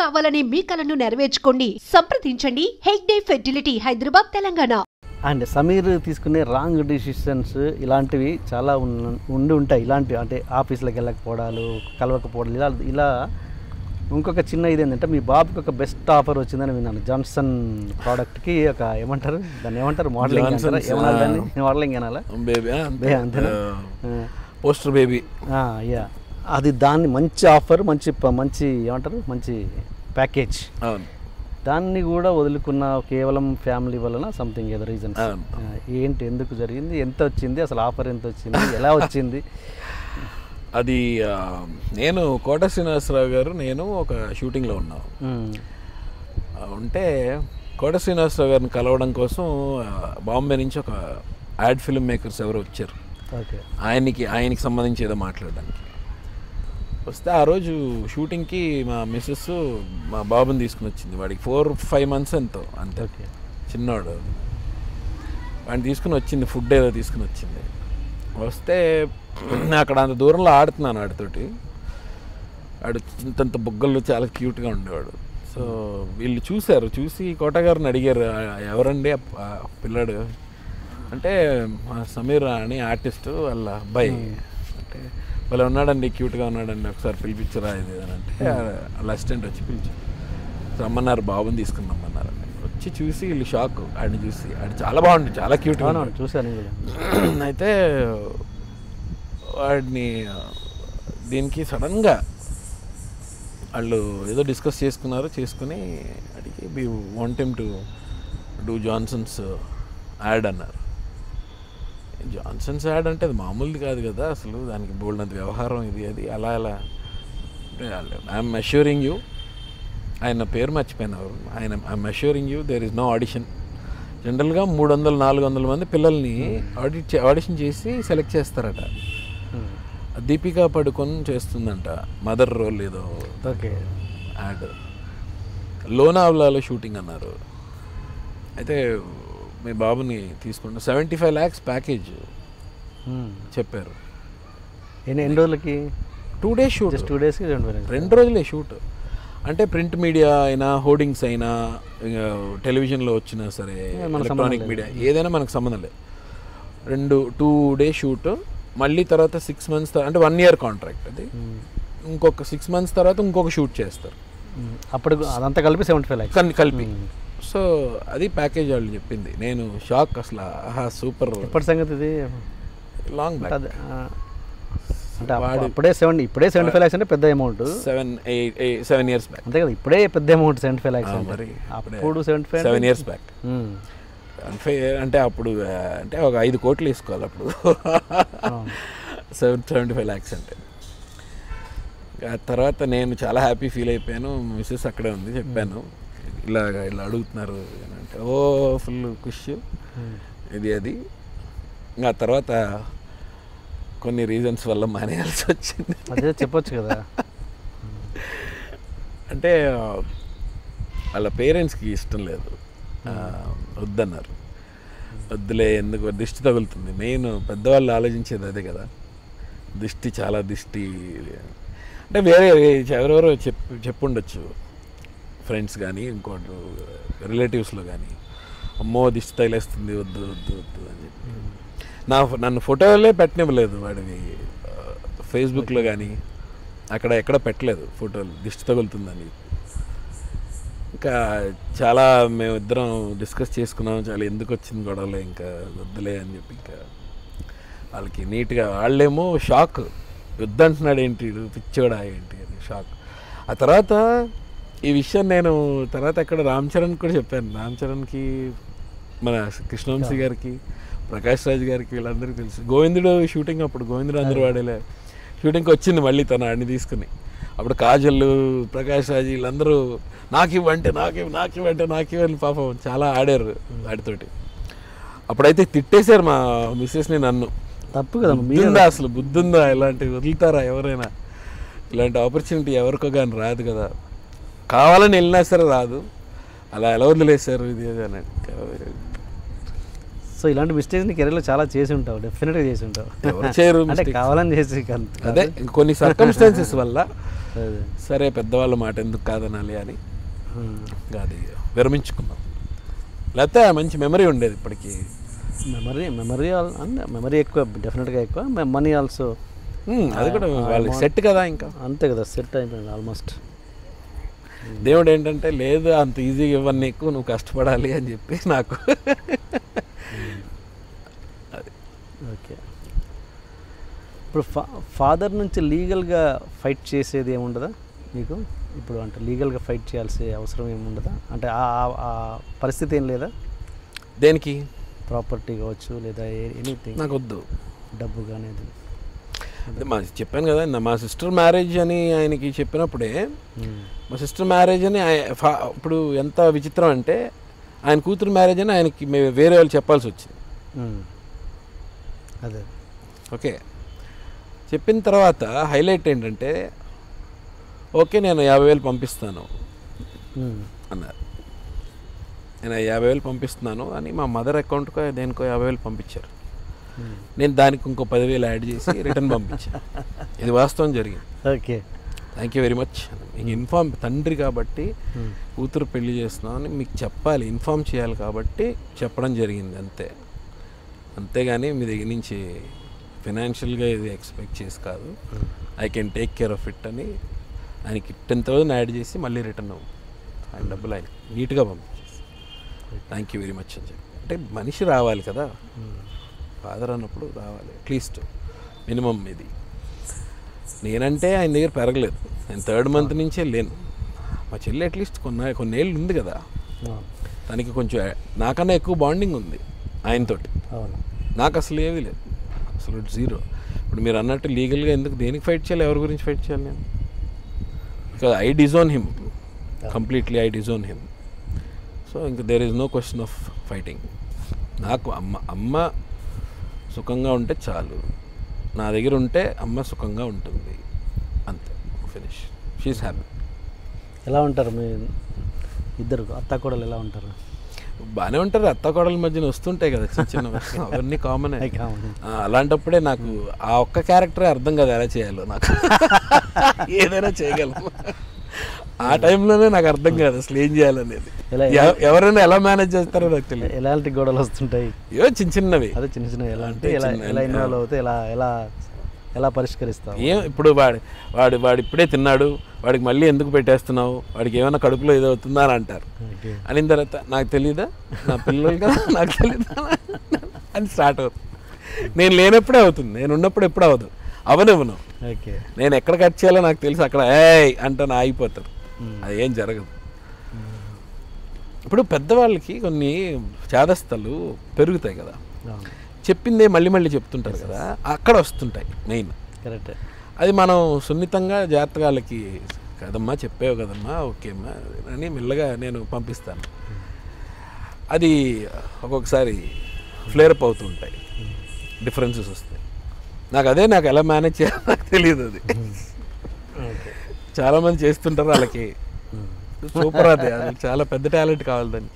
కావాలనే మీ కలను నెరవేర్చుకోండి. సంప్రదించండి హెగ్డే ఫెర్టిలిటీ, హైదరాబాద్, తెలంగాణ. అండ్ సమీర్ తీసుకునే రాంగ్ డిసిషన్స్ ఇలాంటివి చాలా ఉంటాయి. ఇలాంటివి అంటే ఆఫీస్లోకి వెళ్ళకపోవడాలు, కలవకపోవడాలు, ఇలా ఇంకొక చిన్న ఇది ఏంటంటే మీ బాబుకి ఒక బెస్ట్ ఆఫర్ వచ్చిందని విన్నాను. జాన్సన్ ప్రోడక్ట్కి ఒక ఏమంటారు దాన్ని, ఏమంటారు మోడలింగ్, మోడలింగ్ అనాలా, బేబీ అంతేనా, పోస్టర్ బేబీ, యా అది. దాన్ని మంచి ఆఫర్, మంచి ఏమంటారు మంచి ప్యాకేజ్, దాన్ని కూడా వదులుకున్న కేవలం ఫ్యామిలీ వలన సంథింగ్ ఏదో రీజన్ ఏంటి, ఎందుకు జరిగింది, ఎంత వచ్చింది, అసలు ఆఫర్ ఎంత వచ్చింది, ఎలా వచ్చింది? అది నేను కోట శ్రీనివాసరావు గారు నేను ఒక షూటింగ్లో ఉన్నాం. ఉంటే కోట శ్రీనివాసరావు గారిని కలవడం కోసం బాంబే నుంచి ఒక యాడ్ ఫిల్మ్ మేకర్స్ ఎవరు వచ్చారు. ఆయనకి సంబంధించి ఏదో మాట్లాడడానికి వస్తే, ఆ రోజు షూటింగ్కి మా మిస్సెస్ మా బాబుని తీసుకుని వచ్చింది. వాడికి 4-5 months ఎంతో అంతే, చిన్నవాడు. వాడిని తీసుకుని వచ్చింది, ఫుడ్ ఏదో తీసుకుని వచ్చింది. వస్తే అక్కడ అంత దూరంలో ఆడుతున్నాను వాడితోటి. వాడు ఇంతంత బుగ్గలు చాలా క్యూట్గా ఉండేవాడు. సో వీళ్ళు చూసి కోటగారిని అడిగారు, ఎవరండి ఆ పిల్లాడు అంటే, సమీర్ అని ఆర్టిస్టు వాళ్ళ అబ్బాయి అంటే, వాళ్ళు ఉన్నాడండి, క్యూట్గా ఉన్నాడండి, ఒకసారి పిలిపించరా ఇది అని అంటే, వాళ్ళ అసిస్టెంట్ వచ్చి పిలిచారు, రమ్మన్నారు, బాబుని తీసుకుని రమ్మన్నారు. వచ్చి చూసి వీళ్ళు షాక్, ఆడిని చూసి. ఆడు చాలా బాగుంది, చాలా క్యూట్గా చూసాను. అయితే వాడిని దీనికి సడన్గా వాళ్ళు ఏదో డిస్కస్ చేసుకుని అడిగి, we want him to do Johnson's ad అన్నారు. జాన్సన్స్ యాడ్ అంటే అది మామూలుది కాదు కదా, అసలు దానికి బోల్డంత వ్యవహారం ఇది అది అలా ఐఎమ్ అష్యూరింగ్ యూ, ఆయన పేరు మర్చిపోయినారు, I'm assuring you there is no audition. జనరల్గా 300-400 మంది పిల్లల్ని ఆడిషన్ చేసి సెలెక్ట్ చేస్తారట. దీపికా పడుకొని చేస్తుందంట మదర్ రోల్ ఏదో యాడ్. లోనావ్లాలో షూటింగ్ అన్నారు. అయితే మీ బాబుని తీసుకుంటే 75 lakhs ప్యాకేజ్ చెప్పారు. ఎన్ని రోజులకి? 2 days షూట్. 2 days, 2 రోజులే షూట్. అంటే ప్రింట్ మీడియా అయినా, హోర్డింగ్స్ అయినా, టెలివిజన్లో వచ్చినా సరే, ఎలక్ట్రానిక్ మీడియా ఏదైనా మనకు సంబంధం లేదు. 2 days షూట్. మళ్ళీ తర్వాత 6 months, అంటే 1 year కాంట్రాక్ట్. అది ఇంకొక 6 months తర్వాత ఇంకొక షూట్ చేస్తారు. అప్పుడు అదంతా కలిపి 75 lakhs కలిపి. సో అది ప్యాకేజ్ వాళ్ళు చెప్పింది. నేను షాక్ అసలు, సూపర్. ఎప్పటి సంగతి ఇది? Long back. అంటే ఇప్పుడే 75 lakhs అంటే పెద్ద అమౌంట్. 7 years బ్యాక్ అంతే కదా, ఇప్పుడే పెద్ద అమౌంట్ 75 lakhs. మరి అప్పుడు 7 years బ్యాక్ అంటే అప్పుడు అంటే ఒక 5 కోట్లు వేసుకోవాలి అప్పుడు. 75 lakhs అంటే. ఆ తర్వాత నేను చాలా హ్యాపీ ఫీల్ అయిపోయాను. మిస్సెస్ అక్కడే ఉంది, చెప్పాను ఇలా అడుగుతున్నారు అంటే, ఓ ఫుల్ ఖుష్ ఇది అది. ఇంకా తర్వాత కొన్ని రీజన్స్ వల్ల మానేయాల్సి వచ్చింది. అదే చెప్పొచ్చు కదా. అంటే వాళ్ళ పేరెంట్స్కి ఇష్టం లేదు, వద్దన్నారు. వద్దులే, ఎందుకు దిష్టి తగులుతుంది. మెయిన్ పెద్దవాళ్ళు ఆలోచించేది అదే కదా, చాలా దిష్టి. అంటే వేరే ఎవరెవరో చెప్పుండొచ్చు, ఫ్రెండ్స్ కానీ ఇంకోటి రిలేటివ్స్లో కానీ, అమ్మో దిష్టి తగిలేస్తుంది, వద్దు వద్దు వద్దు అని చెప్పి నన్ను ఫోటోలే పెట్టనివ్వలేదు. వాడివి ఫేస్బుక్లో కానీ అక్కడ ఎక్కడ పెట్టలేదు ఫోటోలు, దిష్టి తగులుతుందని. ఇంకా చాలా మేమిద్దరం డిస్కస్ చేసుకున్నాం, చాలా ఎందుకు వచ్చింది గొడవలే, ఇంకా వద్దులే అని చెప్పి ఇంకా వాళ్ళకి నీట్గా. వాళ్ళేమో షాక్, వద్దంటున్నాడు ఏంటి, పిచ్చోడా ఏంటి అని షాక్. ఆ తర్వాత ఈ విషయం నేను తర్వాత ఎక్కడ రామ్ చరణ్ కూడా చెప్పాను. రామ్ చరణ్కి, మన కృష్ణవంశీ గారికి, ప్రకాష్ రాజ్ గారికి, వీళ్ళందరికీ తెలుసు. గోవిందుడు షూటింగ్ అప్పుడు, గోవిందుడు అందరూ వాడేలే షూటింగ్కి వచ్చింది మళ్ళీ తను ఆడిని తీసుకుని. అప్పుడు కాజల్, ప్రకాష్ రాజ్ వీళ్ళందరూ నాకివ్వంటే నాకివ్వని పాపం చాలా ఆడారు వాడితోటి. అప్పుడైతే తిట్టేశారు మా మిస్సెస్ని, నన్ను. తప్పు కదా, అసలు బుద్ధుందా, ఇలాంటివి వదులుతారా ఎవరైనా? ఇలాంటి ఆపర్చునిటీ ఎవరికో కానీ రాదు కదా, కావాలని వెళ్ళినా సరే రాదు, అలా ఎలా వదిలేశారు ఇది అని. సో సో ఇలాంటి మిస్టేక్స్ నీ కెరీర్లో చాలా చేసి ఉంటావు, డెఫినెట్గా చేసి ఉంటావు. ఎవరు చేయరు అంటే mistakes. కావాలని చేసి అదే కొన్ని సర్కమ్స్టాన్సెస్ వల్ల అదే. సరే పెద్దవాళ్ళ మాట ఎందుకు కాదనాలి అని అది విరమించుకున్నాం. లేకపోతే మంచి మెమరీ ఉండేది ఇప్పటికీ. మెమరీ ఎక్కువ, డెఫినెట్గా ఎక్కువ. మనీ ఆల్సో అది కూడా వాళ్ళకి సెట్ కదా, ఇంకా అంతే కదా, సెట్ అయిపోయింది ఆల్మోస్ట్. దేవుడు ఏంటంటే లేదు అంత ఈజీగా ఇవ్వని నీకు, నువ్వు కష్టపడాలి అని చెప్పి నాకు. ఓకే. ఇప్పుడు ఫాదర్ నుంచి లీగల్గా ఫైట్ చేసేది ఏముండదా మీకు ఇప్పుడు? అంటే లీగల్గా ఫైట్ చేయాల్సిన అవసరం ఏముండదా? అంటే ఆ పరిస్థితి ఏం లేదా? దేనికి? ప్రాపర్టీ కావచ్చు లేదా ఎనీథింగ్, నాకు వద్దు డబ్బు కానీ. అదే చెప్పాను కదా, మా సిస్టర్ మ్యారేజ్ అని ఆయనకి చెప్పినప్పుడే, మా సిస్టర్ మ్యారేజ్ అని ఇప్పుడు ఎంత విచిత్రం అంటే ఆయన కూతురు మ్యారేజ్ అని ఆయనకి వేరే వాళ్ళు చెప్పాల్సి వచ్చింది. అదే ఓకే. చెప్పిన తర్వాత హైలైట్ ఏంటంటే ఓకే నేను 50,000 పంపిస్తాను అన్నారు. నేను 50,000 పంపిస్తున్నాను అని మా మదర్ అకౌంట్కో దేనికో 50,000 పంపించారు. నేను దానికి ఇంకో 10,000 యాడ్ చేసి రిటర్న్ పంపించాను. ఇది వాస్తవం జరిగింది. Okay, thank you very much. మీకు ఇన్ఫార్మ్, తండ్రి కాబట్టి కూతురు పెళ్లి చేస్తున్నామని మీకు చెప్పాలి, ఇన్ఫార్మ్ చేయాలి కాబట్టి చెప్పడం జరిగింది అంతే. అంతేగాని మీ దగ్గర నుంచి ఫైనాన్షియల్గా ఇది ఎక్స్పెక్ట్ చేసి కాదు. I can take care of it అని ఆయనకి 10,000 యాడ్ చేసి మళ్ళీ రిటర్న్ ఆయన డబ్బులు ఆయన నీట్గా పంపించేసి థ్యాంక్ యూ వెరీ మచ్ అని చెప్పి. అంటే మనిషి రావాలి కదా, ఫాదర్ అన్నప్పుడు రావాలి అట్లీస్ట్ మినిమం. ఇది నేనంటే ఆయన దగ్గర పెరగలేదు, నేను 3rd month నుంచే లేను. మా చెల్లి అట్లీస్ట్ కొన్నేళ్ళు ఉంది కదా, తనకి కొంచెం నాకన్నా ఎక్కువ బాండింగ్ ఉంది ఆయనతోటి. నాకు అసలు ఏమీ లేదు, అసలు 0. ఇప్పుడు మీరు అన్నట్టు లీగల్గా ఎందుకు దేనికి ఫైట్ చేయాలి, ఎవరి గురించి ఫైట్ చేయాలి నేను? Because I disown him completely, I disown him. So ఇంకా there is no question of fighting. నాకు అమ్మ సుఖంగా ఉంటే చాలు, నా దగ్గర ఉంటే అమ్మ సుఖంగా ఉంటుంది, అంతే, ఫినిష్. She is happy. ఎలా ఉంటారు మీ ఇద్దరు అత్త కోడలు? ఎలా ఉంటారు? బాగానే ఉంటారు. అత్త కోడల మధ్యన వస్తుంటాయి కదా చిన్న చిన్న, అవన్నీ కామన్. అలాంటప్పుడే నాకు ఆ ఒక్క క్యారెక్టరే అర్థం కదా ఎలా చేయాలో. నాకు ఏదైనా చేయగలను, ఆ టైంలోనే నాకు అర్థం కాదు అసలు ఏం చేయాలనేది. ఎవరైనా ఎలా మేనేజ్ చేస్తారో నాకు తెలియదు. ఎలాంటి గొడవలు వస్తుంటాయి? ఏవో చిన్న చిన్నవి. అదే చిన్న చిన్నవి. ఎలా అంటే ఎలా ఇన్వాల్వ్ అవుతే ఎలా పరిష్కరిస్తావు? ఏం ఇప్పుడు వాడు ఇప్పుడే తిన్నాడు, వాడికి మళ్ళీ ఎందుకు పెట్టేస్తున్నావు, వాడికి ఏమైనా కడుపులో ఏదో అవుతుందా అని అంటారు. అనిన తర్వాత నాకు తెలీదా, నా పిల్లలు కదా, నాకు తెలీదా అని స్టార్ట్ అవుతుంది. నేను లేనప్పుడే అవుతుంది, నేను ఉన్నప్పుడు ఎప్పుడు అవ్వదు, అవనివ్వను. నేను ఎక్కడ కట్ చేయాలో నాకు తెలుసు, అక్కడ ఏయ్ అంటే నా ఆగిపోతారు, అది ఏం జరగదు. ఇప్పుడు పెద్దవాళ్ళకి కొన్ని చాదస్తలు పెరుగుతాయి కదా, చెప్పిందే మళ్ళీ మళ్ళీ చెప్తుంటారు కదా, అక్కడ వస్తుంటాయి మెయిన్. కరెక్ట్. అది మనం సున్నితంగా జాగ్రత్తగాళ్ళకి కదమ్మా చెప్పేవు కదమ్మా ఓకే అమ్మా అని మెల్లగా నేను పంపిస్తాను. అది ఒక్కొక్కసారి ఫ్లేరప్ అవుతూ ఉంటాయి, డిఫరెన్సెస్ వస్తాయి. నాకు ఎలా మేనేజ్ చేయాలో నాకు తెలియదు. అది చాలామంది చేస్తుంటారు, వాళ్ళకి సూపర్. అది చాలా పెద్ద టాలెంట్ కావాలి దాన్ని.